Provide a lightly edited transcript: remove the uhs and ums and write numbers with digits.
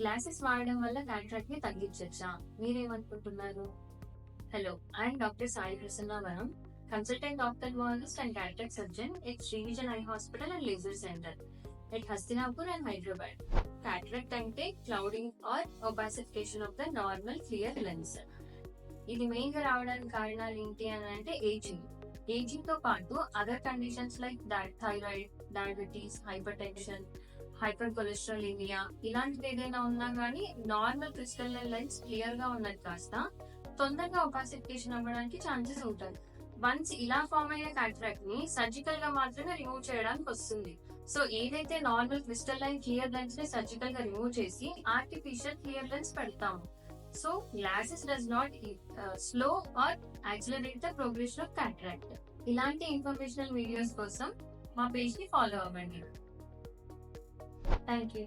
Glasses వాడడం వల్ల cataract ని తగ్గించొచ్చా? మీరేమనుకుంటున్నారు? Hello, I'm doctor Sai Prasannavaram, consultant ophthalmologist and cataract surgeon at Srivijan Eye Hospital and Laser Center at Hastinapur and Hyderabad. Cataract అంటే clouding or opacification of the normal clear lens. ఇది main గా రావడానికి కారణాలు ఏంటి అని అంటే ఏజింగ్ తో పాటు other conditions like thyroid, diabetes, hypertension, hypercholesterolaemia ఇలాంటిది ఏదైనా ఉన్నా కానీ నార్మల్ క్రిస్టల్ లెన్స్ క్లియర్ గా ఉన్నది కాస్త తొందరగా ఒపాసిఫికేషన్ అవ్వడానికి ఛాన్సెస్ ఉంటాయి. వన్స్ ఇలా ఫామ్ అయ్యే క్యాటరాక్ట్ ని సర్జికల్ గా మాత్రమే రిమూవ్ చేయడానికి వస్తుంది. సో ఏదైతే normal crystal line clear lens ని సర్జికల్ గా రిమూవ్ చేసి ఆర్టిఫిషియల్ క్లియర్ లెన్స్ పెడతాము. So glasses does not slow or accelerate the progression of cataract. ఇలాంటి ఇన్ఫర్మేషనల్ వీడియోస్ కోసం మా పేజ్ ని ఫాలో అవ్వండి. Thank you.